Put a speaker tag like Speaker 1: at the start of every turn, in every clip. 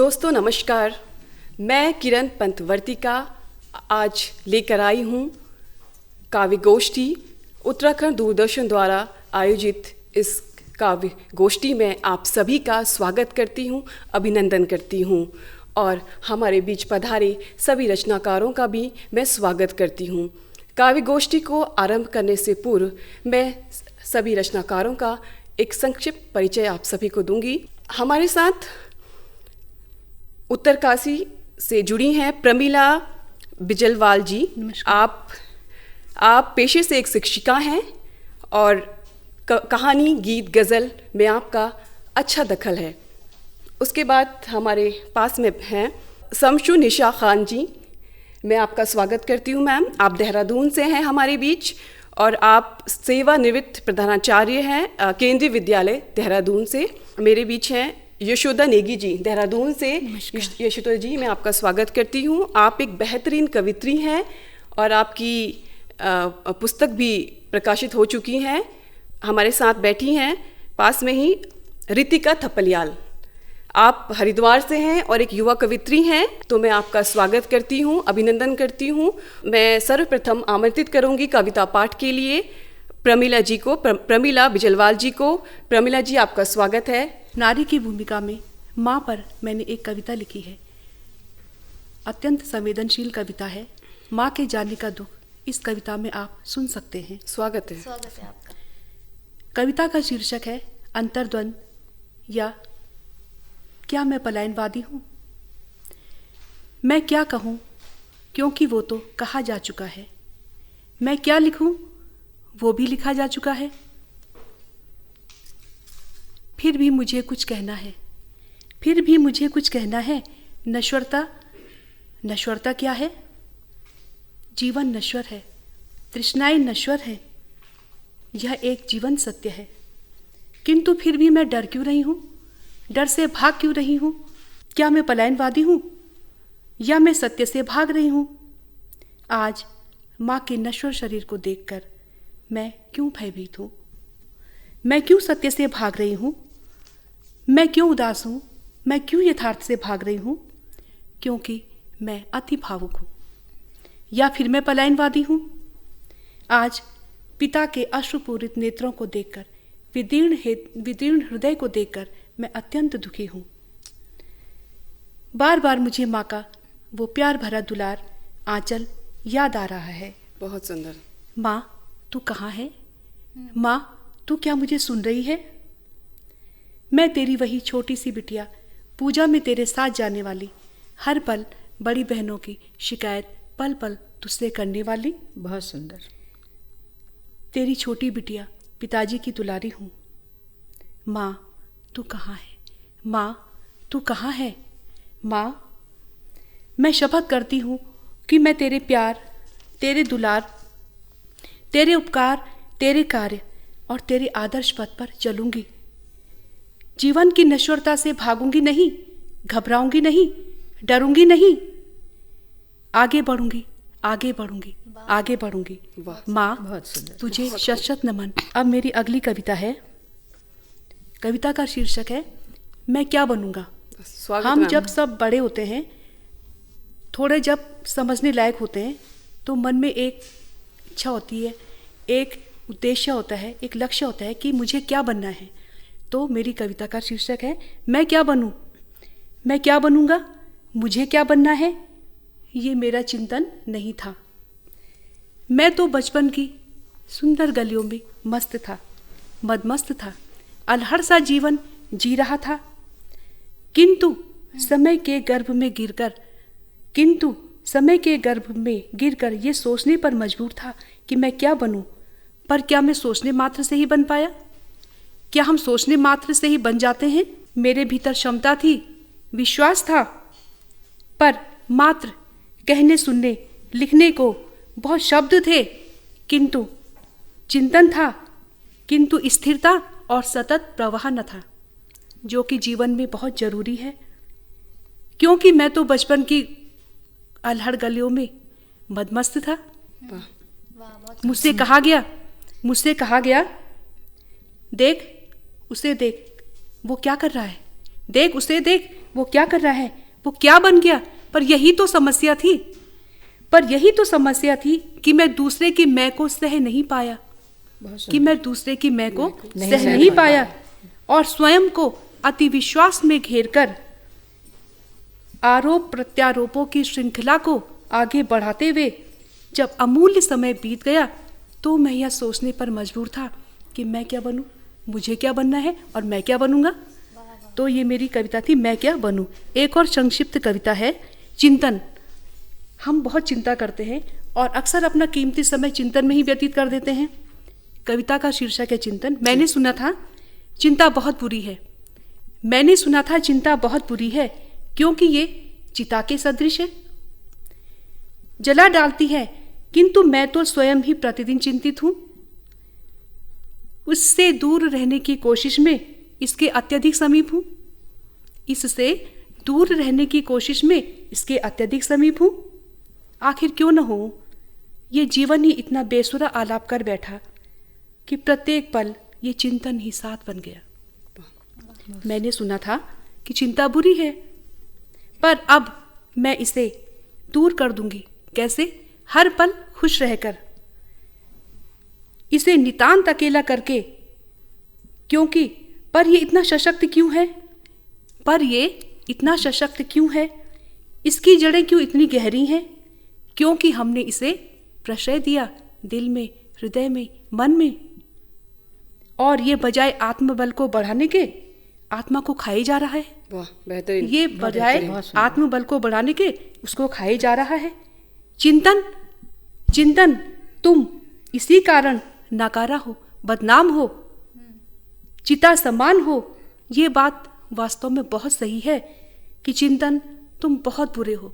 Speaker 1: दोस्तों नमस्कार, मैं किरण पंतवर्तिका आज लेकर आई हूँ काव्य गोष्ठी। उत्तराखंड दूरदर्शन द्वारा आयोजित इस काव्य गोष्ठी में आप सभी का स्वागत करती हूँ, अभिनंदन करती हूँ और हमारे बीच पधारे सभी रचनाकारों का भी मैं स्वागत करती हूँ। काव्य गोष्ठी को आरंभ करने से पूर्व मैं सभी रचनाकारों का एक संक्षिप्त परिचय आप सभी को दूंगी। हमारे साथ उत्तरकाशी से जुड़ी हैं प्रमिला बिजलवाल जी। आप पेशे से एक शिक्षिका हैं और कहानी, गीत, गज़ल में आपका अच्छा दखल है। उसके बाद हमारे पास में हैं शमशु निशा खान जी। मैं आपका स्वागत करती हूँ मैम। आप देहरादून से हैं हमारे बीच और आप सेवानिवृत्त प्रधानाचार्य हैं केंद्रीय विद्यालय देहरादून से। मेरे बीच हैं यशोदा नेगी जी देहरादून से। यशोदा जी, मैं आपका स्वागत करती हूँ। आप एक बेहतरीन कवित्री हैं और आपकी पुस्तक भी प्रकाशित हो चुकी हैं। हमारे साथ बैठी हैं पास में ही रितिका थपलियाल। आप हरिद्वार से हैं और एक युवा कवित्री हैं, तो मैं आपका स्वागत करती हूँ, अभिनंदन करती हूँ। मैं सर्वप्रथम आमंत्रित करूँगी कविता पाठ के लिए प्रमिला जी को, प्रमिला बिजलवाल जी को। प्रमिला जी, आपका स्वागत है।
Speaker 2: नारी की भूमिका में माँ पर मैंने एक कविता लिखी है। अत्यंत संवेदनशील कविता है। माँ के जाने का दुख इस कविता में आप सुन सकते हैं।
Speaker 1: स्वागत है।
Speaker 3: स्वागत है आपका।
Speaker 2: कविता का शीर्षक है अंतर्द्वंद या क्या मैं पलायनवादी हूँ। मैं क्या कहूँ क्योंकि वो तो कहा जा चुका है। मैं क्या लिखूँ वो भी लिखा जा चुका है। फिर भी मुझे कुछ कहना है, फिर भी मुझे कुछ कहना है। नश्वरता, नश्वरता क्या है? जीवन नश्वर है, तृष्णाएं नश्वर है, यह एक जीवन सत्य है। किंतु फिर भी मैं डर क्यों रही हूँ, डर से भाग क्यों रही हूँ? क्या मैं पलायनवादी हूँ या मैं सत्य से भाग रही हूँ? आज माँ के नश्वर शरीर को देखकर मैं क्यों भयभीत हूँ? मैं क्यों सत्य से भाग रही हूँ? मैं क्यों उदास हूँ? मैं क्यों यथार्थ से भाग रही हूँ? क्योंकि मैं अति भावुक हूँ या फिर मैं पलायनवादी हूँ? आज पिता के अश्रुपूरित नेत्रों को देखकर, विदीर्ण हृदय को देखकर मैं अत्यंत दुखी हूँ। बार बार मुझे माँ का वो प्यार भरा दुलार आंचल याद आ रहा है।
Speaker 1: बहुत सुंदर।
Speaker 2: माँ तू कहाँ है? माँ तू क्या मुझे सुन रही है? मैं तेरी वही छोटी सी बिटिया, पूजा में तेरे साथ जाने वाली, हर पल बड़ी बहनों की शिकायत पल पल तुझसे करने वाली।
Speaker 3: बहुत सुंदर।
Speaker 2: तेरी छोटी बिटिया, पिताजी की दुलारी हूँ। माँ तू कहाँ है? माँ तू कहाँ है? माँ मैं शपथ करती हूँ कि मैं तेरे प्यार, तेरे दुलार, तेरे उपकार, तेरे कार्य और तेरे आदर्श पथ पर चलूंगी। जीवन की नश्वरता से भागूंगी नहीं, घबराऊंगी नहीं, डरूंगी नहीं। आगे बढ़ूंगी, आगे बढ़ूंगी, आगे बढ़ूंगी। माँ
Speaker 3: बहुत सुंदर।
Speaker 2: तुझे शत शत नमन। अब मेरी अगली कविता है। कविता का शीर्षक है मैं क्या बनूंगा। हम जब सब बड़े होते हैं, थोड़े जब समझने लायक होते हैं, तो मन में एक इच्छा होती है, एक उद्देश्य होता है, एक लक्ष्य होता है कि मुझे क्या बनना है। तो मेरी कविता का शीर्षक है मैं क्या बनूं। मैं क्या बनूंगा, मुझे क्या बनना है, ये मेरा चिंतन नहीं था। मैं तो बचपन की सुंदर गलियों में मस्त था, मदमस्त था, अलहड़ सा जीवन जी रहा था। किंतु समय के गर्भ में गिरकर ये सोचने पर मजबूर था कि मैं क्या बनूं। पर क्या मैं सोचने मात्र से ही बन पाया? क्या हम सोचने मात्र से ही बन जाते हैं? मेरे भीतर क्षमता थी, विश्वास था, पर मात्र कहने, सुनने, लिखने को बहुत शब्द थे, किंतु चिंतन था, किंतु स्थिरता और सतत प्रवाह न था, जो कि जीवन में बहुत जरूरी है। क्योंकि मैं तो बचपन की अलहड़ गलियों में मदमस्त था। मुझसे कहा गया देख उसे देख, वो क्या कर रहा है, देख उसे देख, वो क्या कर रहा है, वो क्या बन गया। पर यही तो समस्या थी कि मैं दूसरे की मैं को सह नहीं पाया, और स्वयं को अति विश्वास में घेरकर आरोप प्रत्यारोपों की श्रृंखला को आगे बढ़ाते हुए जब अमूल्य समय बीत गया तो मैं यह सोचने पर मजबूर था कि मैं क्या बनूं, मुझे क्या बनना है और मैं क्या बनूंगा। तो ये मेरी कविता थी, मैं क्या बनूं। एक और संक्षिप्त कविता है, चिंतन। हम बहुत चिंता करते हैं और अक्सर अपना कीमती समय चिंतन में ही व्यतीत कर देते हैं। कविता का शीर्षक है चिंतन। मैंने सुना था चिंता बहुत बुरी है क्योंकि ये चिता के सदृश है, जला डालती है, किंतु मैं तो स्वयं ही प्रतिदिन चिंतित हूं। उससे दूर रहने की कोशिश में इसके अत्यधिक समीप हूं। आखिर क्यों न हो, ये जीवन ही इतना बेसुरा आलाप कर बैठा कि प्रत्येक पल ये चिंतन ही साथ बन गया। मैंने सुना था कि चिंता बुरी है, पर अब मैं इसे दूर कर दूंगी। कैसे? हर पल खुश रहकर, इसे नितांत अकेला करके। क्योंकि पर ये इतना सशक्त क्यों है? इसकी जड़ें क्यों इतनी गहरी हैं? क्योंकि हमने इसे प्रश्रय दिया दिल में, हृदय में, मन में, और ये बजाय आत्मबल को बढ़ाने के आत्मा को खाए जा रहा है।
Speaker 1: वाह, बेहतरीन।
Speaker 2: ये बजाय आत्मबल को बढ़ाने के उसको खाए जा रहा है। चिंतन तुम इसी कारण नाकारा हो, बदनाम हो, चिता समान हो। ये बात वास्तव में बहुत सही है कि चिंतन तुम बहुत बुरे हो,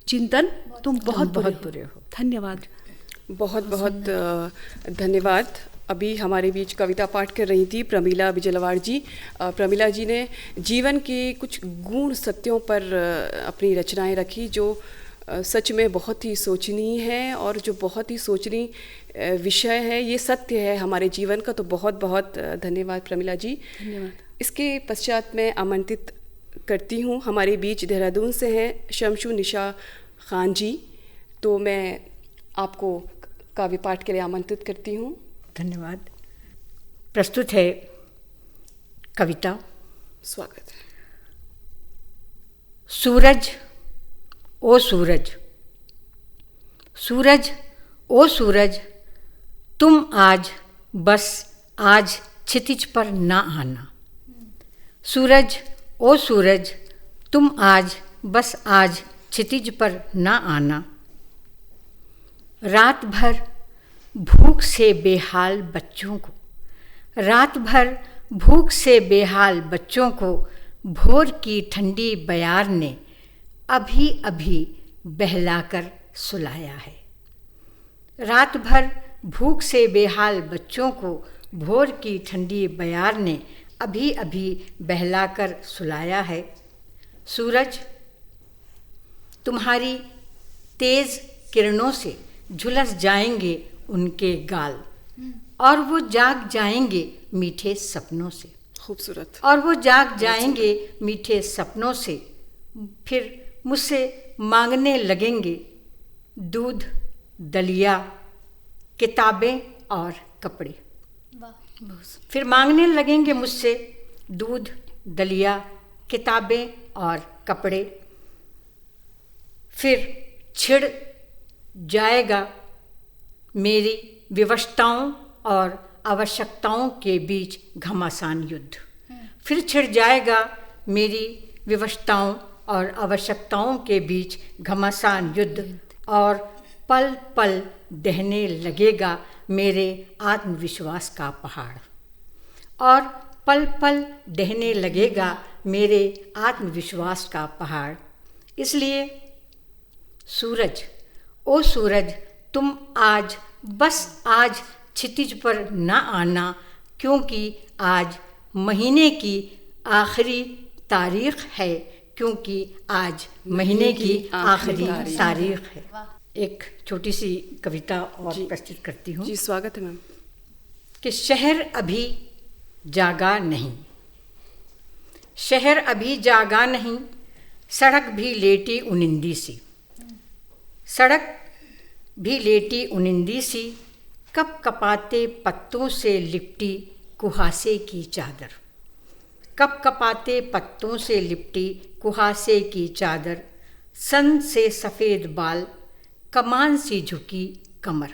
Speaker 2: तुम बहुत बुरे हो। धन्यवाद।
Speaker 1: बहुत धन्यवाद। अभी हमारे बीच कविता पाठ कर रही थी प्रमीला बिजलवाड़ जी। प्रमीला जी ने जीवन के कुछ गूढ़ सत्यों पर अपनी रचनाएं रखी जो सच में बहुत ही सोचनीय है और जो बहुत ही सोचनीय विषय है, ये सत्य है हमारे जीवन का। तो बहुत धन्यवाद प्रमीला जी।
Speaker 2: धन्यवाद।
Speaker 1: इसके पश्चात मैं आमंत्रित करती हूँ, हमारे बीच देहरादून से हैं शमशू निशा खान जी। तो मैं आपको काव्य पाठ के लिए आमंत्रित करती हूँ।
Speaker 3: धन्यवाद। प्रस्तुत है कविता।
Speaker 1: स्वागत है।
Speaker 3: सूरज ओ सूरज, सूरज ओ सूरज, तुम आज बस आज क्षितिज पर ना आना। सूरज ओ सूरज, तुम आज बस आज क्षितिज पर ना आना। रात भर भूख से बेहाल बच्चों को भोर की ठंडी बयार ने अभी अभी बहलाकर सुलाया है। रात भर भूख से बेहाल बच्चों को भोर की ठंडी बयार ने अभी अभी बहलाकर सुलाया है। सूरज, तुम्हारी तेज किरणों से झुलस जाएंगे उनके गाल, और वो जाग जाएंगे मीठे सपनों से।
Speaker 1: खूबसूरत।
Speaker 3: और वो जाग जाएंगे मीठे सपनों से, फिर मुझसे मांगने लगेंगे दूध, दलिया, किताबें और कपड़े। फिर मांगने लगेंगे मुझसे दूध, दलिया, किताबें और कपड़े। फिर छिड़ जाएगा मेरी विवशताओं और आवश्यकताओं के बीच घमासान युद्ध। फिर छिड़ जाएगा मेरी विवशताओं और आवश्यकताओं के बीच घमासान युद्ध, और पल पल ढहने लगेगा मेरे आत्मविश्वास का पहाड़। और पल पल ढहने लगेगा मेरे आत्मविश्वास का पहाड़। इसलिए सूरज ओ सूरज, तुम आज बस आज क्षितिज पर ना आना, क्योंकि आज महीने की आखिरी तारीख है, क्योंकि आज महीने की आखिरी तारीख है। एक छोटी सी कविता और प्रस्तुत करती हूँ।
Speaker 1: जी, स्वागत है मैम।
Speaker 3: कि शहर अभी जागा नहीं, सड़क भी लेटी उनिंदी सी, सड़क भी लेटी उनिंदी सी, कप कपाते पत्तों से लिपटी कुहासे की चादर, कप कपाते पत्तों से लिपटी कुहासे की चादर, सन से सफ़ेद बाल कमान सी झुकी कमर,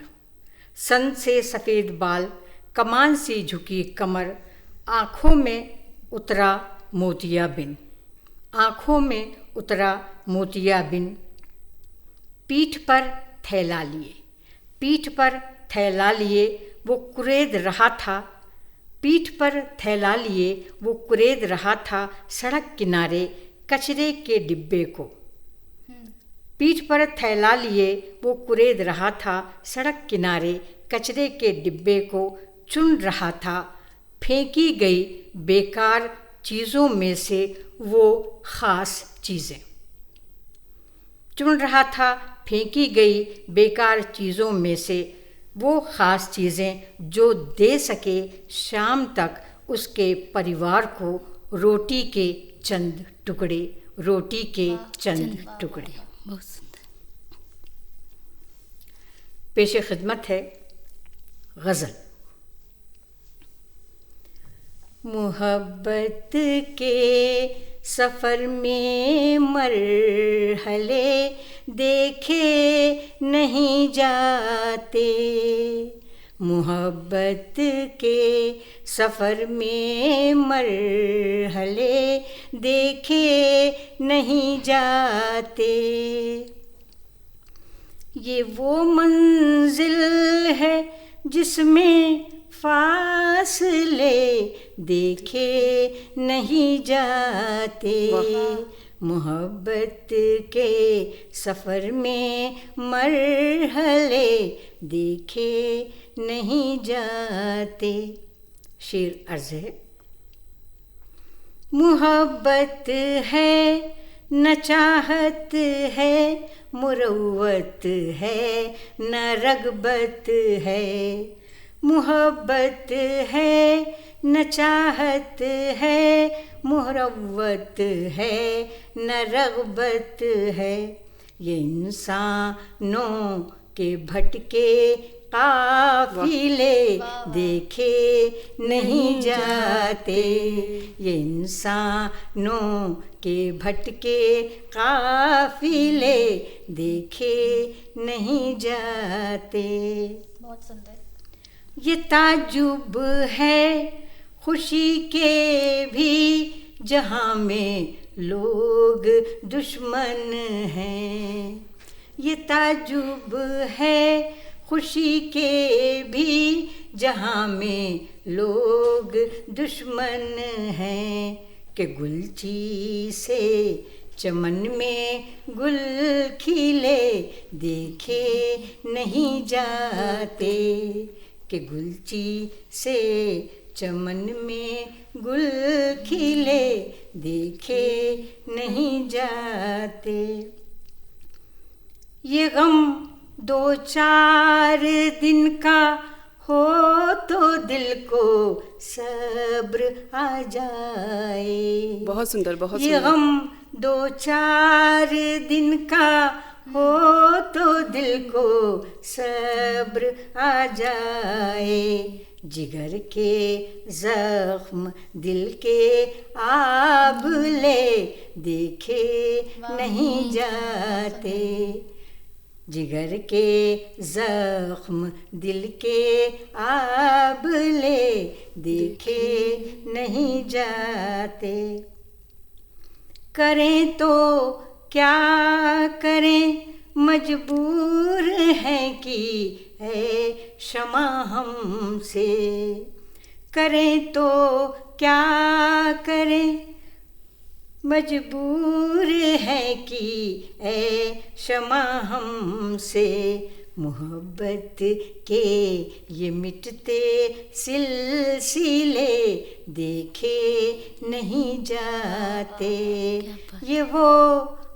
Speaker 3: सन से सफ़ेद बाल कमान सी झुकी कमर, आँखों में उतरा मोतिया बिन, आँखों में उतरा मोतिया बिन, पीठ पर थैला लिए, पीठ पर थैला लिए वो कुरेद रहा था, पीठ पर थैला लिए वो कुरेद रहा था सड़क किनारे कचरे के डिब्बे को, पीठ पर थैला लिए वो कुरेद रहा था सड़क किनारे कचरे के डिब्बे को, चुन रहा था फेंकी गई बेकार चीज़ों में से वो ख़ास चीज़ें, चुन रहा था फेंकी गई बेकार चीज़ों में से वो ख़ास चीज़ें जो दे सके शाम तक उसके परिवार को रोटी के चंद टुकड़े, रोटी के चंद टुकड़े।
Speaker 2: बहुत सुंदर।
Speaker 3: पेश खिदमत है गज़ल। मोहब्बत के सफ़र में मरहले देखे नहीं जाते, मोहब्बत के सफ़र में मरहले देखे नहीं जाते, ये वो मंजिल है जिसमें फासले देखे नहीं जाते, मोहब्बत के सफ़र में मरहले देखे नहीं जाते। शेर अर्ज़ है। मोहब्बत है न चाहत है, मुरव्वत है न रग़बत है, मोहब्बत है न चाहत है, मुरव्वत है न रग़बत है, ये इंसानों के भटके काफ़िले देखे नहीं जाते, ये इंसानों के भटके काफ़िले देखे नहीं जाते।
Speaker 4: बहुत सुंदर।
Speaker 3: ये ताजुब है खुशी के भी जहाँ में लोग दुश्मन हैं, ये ताजुब है खुशी के भी जहाँ में लोग दुश्मन हैं, कि गुलची से चमन में गुल खिले देखे नहीं जाते, कि गुलची से चमन में गुल खिले देखे नहीं जाते। ये गम दो चार दिन का हो तो दिल को सब्र आ जाए।
Speaker 1: बहुत सुंदर, बहुत
Speaker 3: ये
Speaker 1: सुंदर।
Speaker 3: गम दो चार दिन का हो तो दिल को सब्र आ जाए, जिगर के जख्म दिल के आबले देखे नहीं जाते, जिगर के जख्म दिल के आबले देखे नहीं जाते। करें तो क्या करें मजबूर हैं कि है क्षमा हमसे, करें तो क्या करें मजबूर है कि है क्षमा हमसे, मोहब्बत के ये मिटते सिलसिले देखे नहीं जाते, ये वो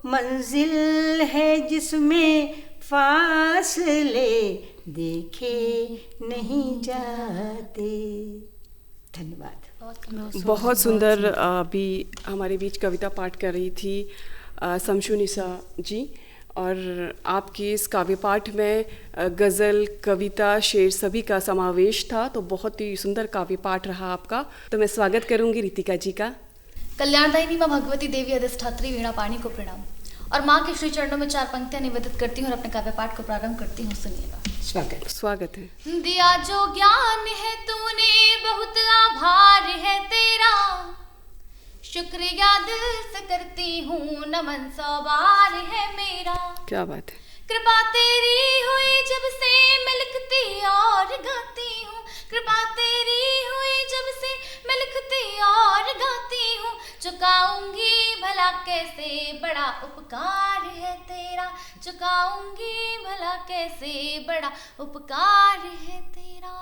Speaker 3: मंजिल है जिसमें फासले देखे नहीं जाते। धन्यवाद।
Speaker 1: बहुत सुंदर। अभी हमारे बीच कविता पाठ कर रही थी समशू निशा जी, और आपके इस काव्य पाठ में गज़ल, कविता, शेर सभी का समावेश था, तो बहुत ही सुंदर काव्य पाठ रहा आपका। तो मैं स्वागत करूंगी रितिका जी का।
Speaker 4: कल्याणदायिनी माँ भगवती देवी अधिष्ठात्री वीणा पाणी को प्रणाम, और माँ के श्री चरणों में 4 पंक्तियां निवेदित करती हूँ और अपने काव्य पाठ को प्रारंभ करती हूँ। सुनिएगा।
Speaker 1: स्वागत है।
Speaker 4: दिया जो ज्ञान है तूने, बहुत आभार है तेरा, शुक्रिया दिल से करती हूँ, नमन 100 बार है मेरा।
Speaker 1: क्या बात है।
Speaker 4: कृपा तेरी हुई जब से मैं लिखती और गाती हूँ, कृपा तेरी हुई जब से मैं लिखती और गाती हूँ, चुकाऊंगी भला कैसे बड़ा उपकार है तेरा, चुकाऊंगी भला कैसे बड़ा उपकार है तेरा।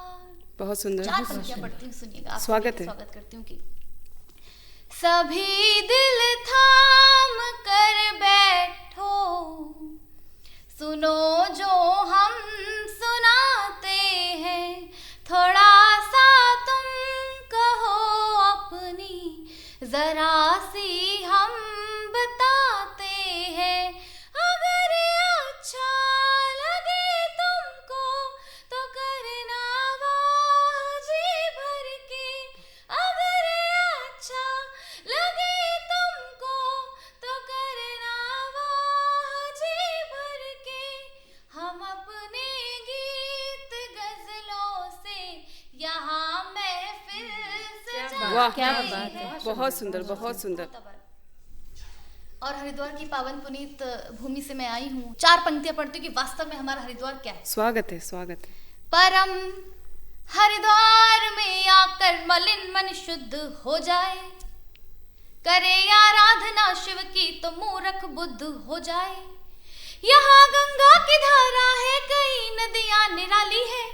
Speaker 1: बहुत सुंदर।
Speaker 4: 4 पंक्तियां पढ़ती हूँ, सुनिएगा।
Speaker 1: स्वागत है।
Speaker 4: स्वागत करती हूँ कि सभी दिल थाम कर बैठो, सुनो जो हम सुनाते हैं, थोड़ा सा तुम कहो अपनी, जरा सी हम बताते हैं। अगर अच्छा लगे तुमको तो करना वाह जी भर के, अगर अच्छा लगे तुमको तो करना वाह जी भर के। हम अपने गीत गजलों से यहाँ महफिल सजाते
Speaker 1: वाह,
Speaker 3: क्या बात है।
Speaker 1: बहुत सुंदर, बहुत सुंदर।
Speaker 4: और हरिद्वार की पावन पुनीत भूमि से मैं आई हूँ। 4 पंक्तियां पढ़ती हूँ कि वास्तव में हमारा हरिद्वार क्या है।
Speaker 1: स्वागत है, स्वागत है।
Speaker 4: परम हरिद्वार में आकर मलिन मन शुद्ध हो जाए, करे आराधना शिव की तो मूर्ख बुद्ध हो जाए। यहाँ गंगा की धारा है, कई नदियां निराली है,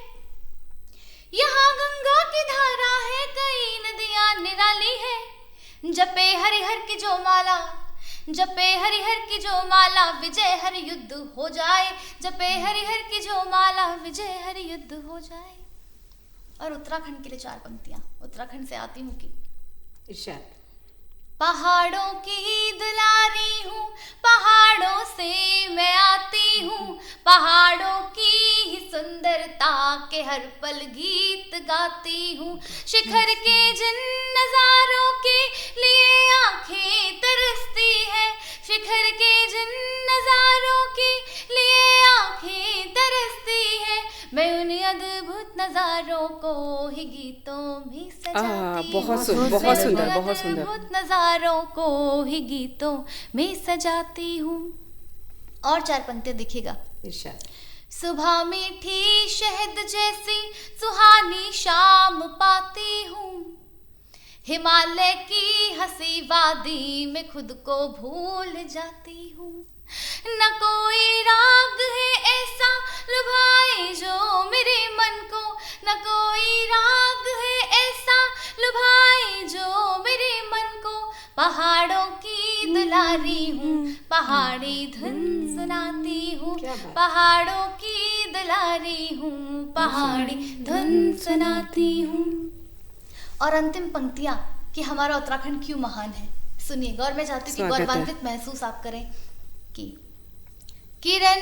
Speaker 4: यहाँ गंगा की धारा है, कई नदियां निराली है। जपे हरिहर की जो माला, जपे हरिहर की जो माला, विजय हरि युद्ध हो जाए, जपे हरिहर की जो माला, विजय हरि युद्ध हो जाए। और उत्तराखंड के लिए 4 पंक्तियां उत्तराखंड से आती हूँ कि
Speaker 3: इरशाद।
Speaker 4: पहाड़ों की दुलारी हूँ, पहाड़ों से मैं आती हूँ, पहाड़ों की ही सुंदरता के हर पल गीत गाती हूँ। शिखर के जिन नजारों के लिए आंखें तरसती है, शिखर के जिन नजारों के लिए आंखें तरसती है, मैं उन अद्भुत नजारों को ही गीतों में सजाती हूँ।
Speaker 1: बहुत सुंदर, बहुत सुंदर, बहुत सुंदर।
Speaker 4: अद्भुत नजारों को ही गीतों में सजाती हूँ। और 4 पंक्तियां दिखेगा।
Speaker 3: इरशाद।
Speaker 4: सुबह मीठी शहद जैसी सुहानी शाम पाती हूँ, हिमालय की हंसी वादी में खुद को भूल जाती हूँ। न कोई राग है ऐसा लुभाए जो मेरे मन को, न कोई राग है ऐसा लुभाए जो मेरे मन को। पहाड़ों की दुलारी हूँ, पहाड़ी धुन सुनाती हूँ, पहाड़ों की दुलारी हूँ, पहाड़ी धुन सुनाती हूँ। और अंतिम पंक्तियाँ कि हमारा उत्तराखंड क्यों महान है, सुनिएगा। और मैं चाहती हूँ कि गौरवान्वित महसूस आप करें कि किरण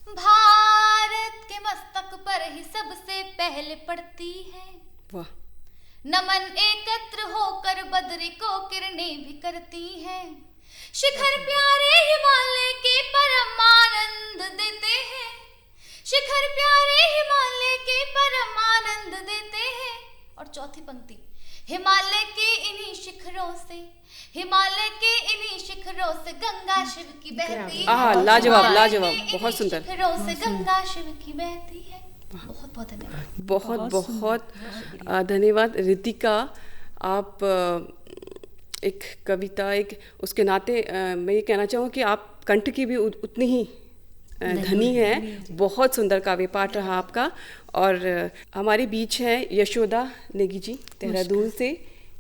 Speaker 4: भारत के मस्तक पर ही सबसे पहले पड़ती है।
Speaker 1: वाह।
Speaker 4: नमन एकत्र होकर बद्री को किरणें भी करती हैं। शिखर प्यारे हिमालय के परम आनंद देते हैं, शिखर प्यारे हिमालय के परम आनंद देते हैं। और चौथी पंक्ति, हिमालय के इन्हीं शिखरों से, हिमालय के इन्हीं शिखरों से गंगा शिव की बहती है।
Speaker 1: लाजवाब, लाजवाब, बहुत सुंदर।
Speaker 4: शिखरों से गंगा शिव की बहती है। बहुत बहुत धन्यवाद।
Speaker 1: बहुत बहुत धन्यवाद रितिका। आप एक कविता, एक उसके नाते मैं ये कहना चाहूँ कि आप कंठ की भी उतनी ही धनी है। बहुत सुंदर काव्य पाठ रहा आपका। और हमारे बीच हैं यशोदा नेगी जी देहरादून से।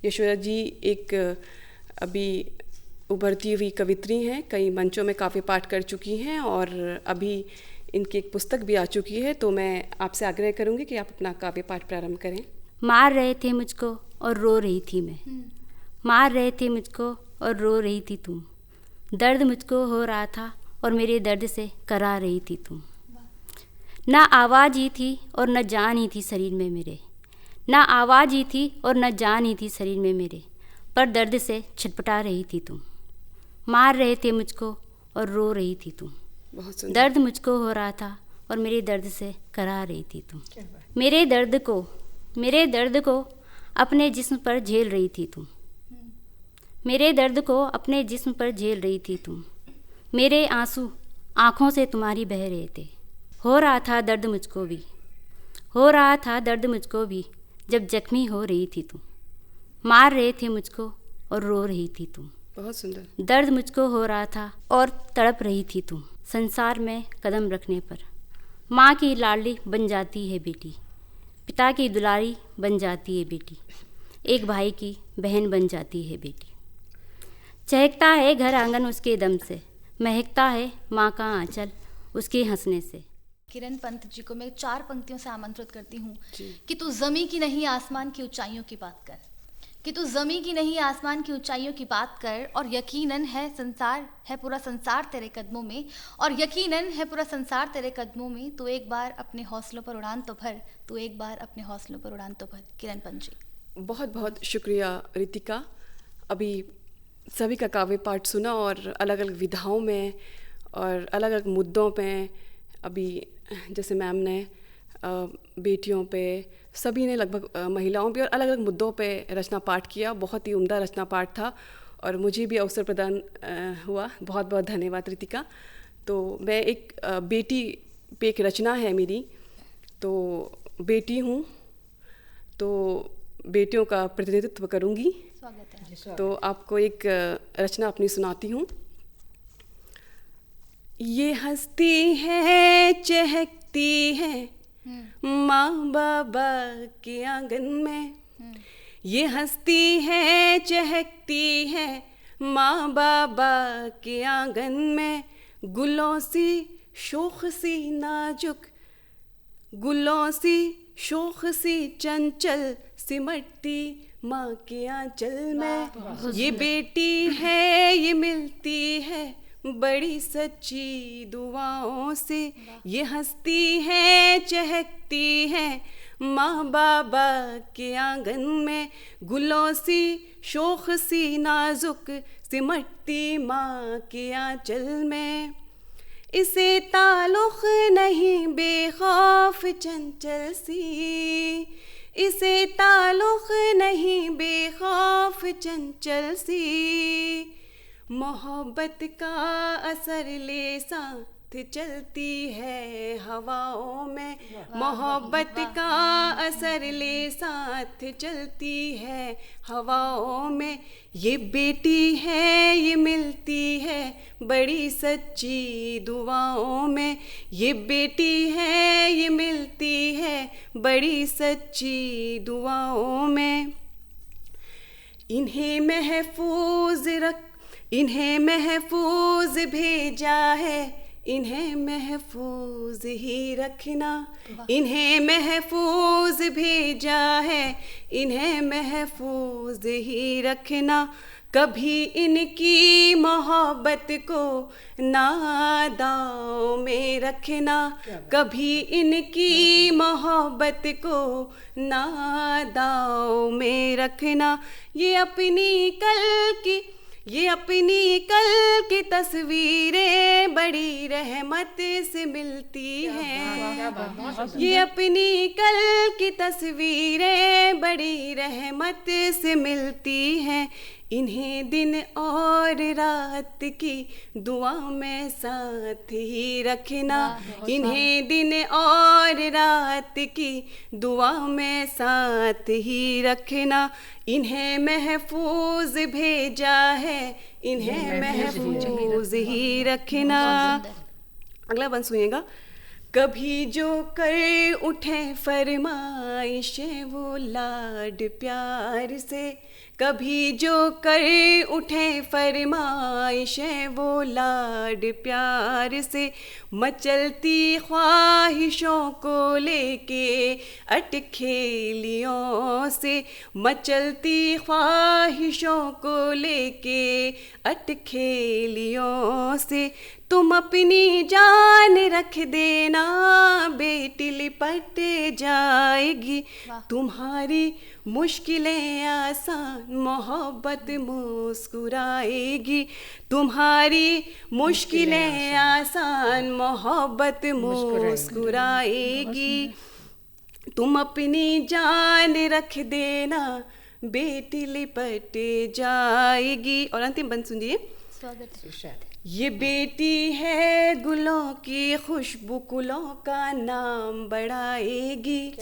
Speaker 1: यशोदा जी एक अभी उभरती हुई कवित्री हैं, कई मंचों में काव्य पाठ कर चुकी हैं और अभी इनकी एक पुस्तक भी आ चुकी है। तो मैं आपसे आग्रह करूंगी कि आप अपना काव्य पाठ प्रारंभ करें।
Speaker 5: मार रहे थे मुझको और रो रही थी मैं, मार रहे थे मुझको और रो रही थी तुम, दर्द मुझको हो रहा था और मेरे दर्द से करा रही थी तुम। ना आवाज़ ही थी और न जान ही थी शरीर में मेरे, ना आवाज़ ही थी और न जान ही थी शरीर में मेरे, पर दर्द से छटपटा रही थी तुम। मार रहे थे मुझको और रो रही थी तुम।
Speaker 1: बहुत सुंदर।
Speaker 5: दर्द मुझको हो रहा था और मेरे दर्द से करा रही थी तुम। मेरे दर्द को अपने जिस्म पर झेल रही थी तुम। मेरे दर्द को अपने जिस्म पर झेल रही थी तुम। मेरे आंसू आँखों से तुम्हारी बह रहे थे। हो रहा था दर्द मुझको भी, हो रहा था दर्द मुझको भी, जब जख्मी हो रही थी तुम। मार रहे थे मुझको और रो रही थी तुम।
Speaker 1: बहुत सुंदर।
Speaker 5: दर्द मुझको हो रहा था और तड़प रही थी तुम। संसार में कदम रखने पर माँ की लाडली बन जाती है बेटी, पिता की दुलारी बन जाती है बेटी, एक भाई की बहन बन जाती है बेटी। चहकता है घर आंगन उसके दम से, महकता है माँ का आंचल उसके हंसने से।
Speaker 4: किरण पंत जी को मैं 4 पंक्तियों से आमंत्रित करती हूँ कि तू ज़मीं की नहीं आसमान की ऊंचाइयों की बात कर, कि तू ज़मीं की नहीं आसमान की ऊंचाइयों की बात कर, और यकीनन है संसार है पूरा संसार तेरे कदमों में, और यकीनन है पूरा संसार तेरे कदमों में। तू एक बार अपने हौसलों पर उड़ान तो भर, तू एक बार अपने हौसलों पर उड़ान तो भर। किरण पंत जी,
Speaker 1: बहुत बहुत शुक्रिया रितिका। अभी सभी का काव्य पाठ सुना और अलग अलग विधाओं में और अलग अलग मुद्दों पे, अभी जैसे मैम ने बेटियों पे, सभी ने लगभग महिलाओं पे और अलग अलग मुद्दों पे रचना पाठ किया। बहुत ही उम्दा रचना पाठ था और मुझे भी अवसर प्रदान हुआ। बहुत बहुत धन्यवाद रितिका। तो मैं एक बेटी पे एक रचना है मेरी, तो बेटी हूँ तो बेटियों का प्रतिनिधित्व करूँगी।
Speaker 4: स्वागत है।
Speaker 1: तो आपको एक रचना अपनी सुनाती हूँ। ये हंसती है चहकती है माँ बाबा के आंगन में, ये हंसती है चहकती है माँ बाबा के आंगन में, गुलों सी शोख सी नाजुक, गुलों सी शोख सी चंचल सिमटती माँ के आंचल में। ये बेटी है ये मिलती है बड़ी सच्ची दुआओं से, ये हंसती है चहकती है माँ बाबा के आंगन में, गुलों सी शोख सी नाजुक सिमटती माँ के आंचल में। इसे ताल्लुक़ नहीं बेखौफ चंचल सी, इसे ताल्लुक़ नहीं बेखौफ चंचल सी, मोहब्बत का असर ले साथ चलती है हवाओं में, मोहब्बत का असर ले साथ चलती है हवाओं में। ये बेटी है ये मिलती है बड़ी सच्ची दुआओं में, ये बेटी है ये मिलती है बड़ी सच्ची दुआओं में। इन्हें महफूज रख, इन्हें महफूज भेजा है, इन्हें महफूज ही रखना, इन्हें महफूज भेजा है, इन्हें महफूज ही रखना। कभी इनकी मोहब्बत को नादाव में रखना, कभी इनकी मोहब्बत को नादाव में रखना। ये अपनी कल की तस्वीरें बड़ी रहमत से मिलती हैं, ये अपनी कल की तस्वीरें बड़ी रहमत से मिलती हैं। इन्हें दिन और रात की दुआ में साथ ही रखना, इन्हें दिन और रात की दुआ में साथ ही रखना। इन्हें महफूज भेजा है, इन्हें महफूज ही रखना। अगला बंद सुनिएगा। कभी जो कर उठे फरमाइशें वो लाड प्यार से, कभी जो कर उठे फरमाइशें वो लाड प्यार से मचलती ख्वाहिशों को लेके अटखेलियों से, मचलती ख्वाहिशों को लेके अटखेलियों से। तुम अपनी जान रख देना बेटी लिपट जाएगी, तुम्हारी मुश्किलें आसान मोहब्बत मुस्कुराएगी, तुम्हारी मुश्किलें आसान मोहब्बत मुस्कुराएगी। तुम अपनी जान रख देना बेटी लिपट जाएगी। और अंतिम बंद सुनिए।
Speaker 4: स्वागत।
Speaker 1: ये बेटी है गुलों की खुशबू गुलों का नाम बढ़ाएगी,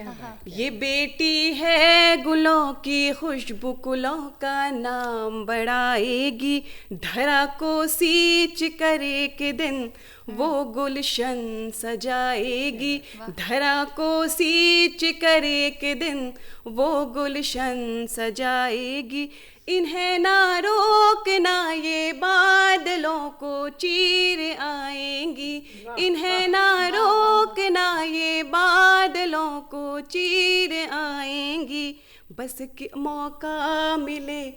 Speaker 1: ये बेटी है गुलों की खुशबू गुलों का नाम बढ़ाएगी। धरा को सींच कर एक दिन वो गुलशन सजाएगी, धरा को सींच कर एक दिन वो गुलशन सजाएगी। इन्हें ना रोकना ये बादलों को चीर आएंगी, इन्हें ना रोकना ये बादलों को चीर आएंगी। बस एक मौका मिले,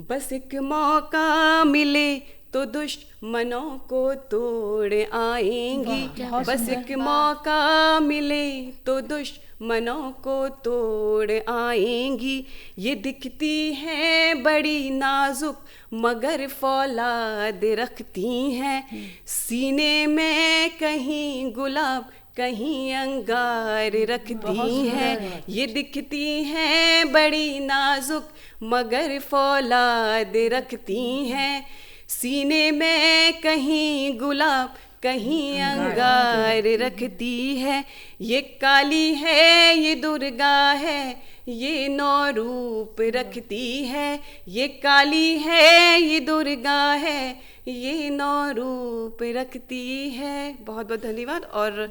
Speaker 1: बस एक मौका मिले तो दुश्मनों को तोड़ आएंगी, बस एक मौका मिले तो दुश्मनों को तोड़ आएंगी। ये दिखती हैं बड़ी नाजुक मगर फौलाद रखती हैं, सीने में कहीं गुलाब कहीं अंगार रखती हैं। ये दिखती हैं बड़ी नाजुक मगर फौलाद रखती हैं, सीने में कहीं गुलाब कहीं अंगार रखती है। ये काली है ये दुर्गा है ये नौ रूप रखती है, ये काली है ये दुर्गा है ये नौ रूप रखती है। बहुत बहुत धन्यवाद। और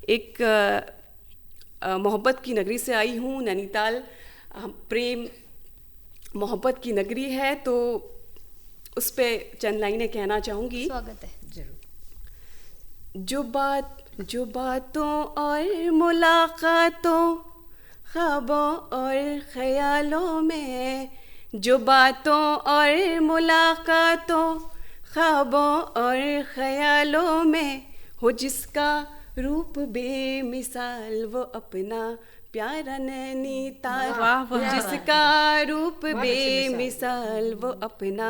Speaker 1: एक मोहब्बत की नगरी से आई हूँ, नैनीताल प्रेम मोहब्बत की नगरी है, तो उस पे चंद लाइनें कहना चाहूँगी।
Speaker 4: स्वागत है।
Speaker 1: जो बातों और मुलाकातों ख्वाबों और ख्यालों में, जो बातों और मुलाकातों ख्वाबों और ख्यालों में हो जिसका रूप बेमिसाल वो अपना प्यारा नैनीताल, जिसका रूप बेमिसाल वो अपना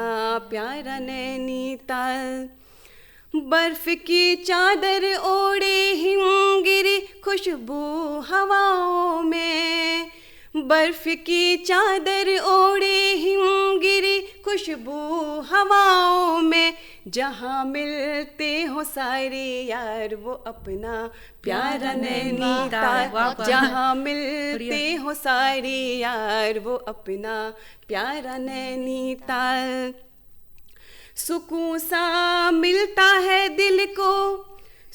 Speaker 1: प्यारा नैनीताल। बर्फ की चादर ओढ़े हिमगिरी खुशबू हवाओं में, बर्फ की चादर ओढ़े हिमगिरी खुशबू हवाओं में, जहाँ मिलते हो सारे यार वो अपना प्यारा नैनीताल, जहाँ मिलते हो सारे यार वो अपना प्यारा नैनीताल। सुकून सा मिलता है दिल को,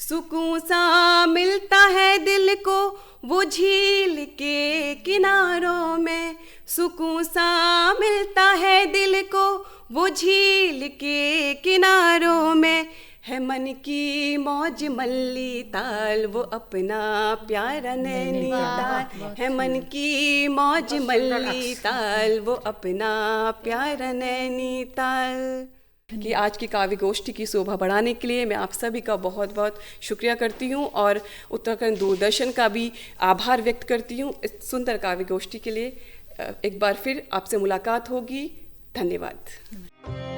Speaker 1: सुकून सा मिलता है दिल को वो झील के किनारों में, सुकून सा मिलता है दिल को वो झील के किनारों में। है मन की मौज मल्ली ताल वो अपना प्यारा नैनीताल, है मन की मौज मल्ली ताल वो अपना प्यारा नैनीताल। कि आज की काव्य गोष्ठी की शोभा बढ़ाने के लिए मैं आप सभी का बहुत बहुत शुक्रिया करती हूँ और उत्तराखंड दूरदर्शन का भी आभार व्यक्त करती हूँ इस सुंदर काव्य गोष्ठी के लिए। एक बार फिर आपसे मुलाकात होगी। धन्यवाद।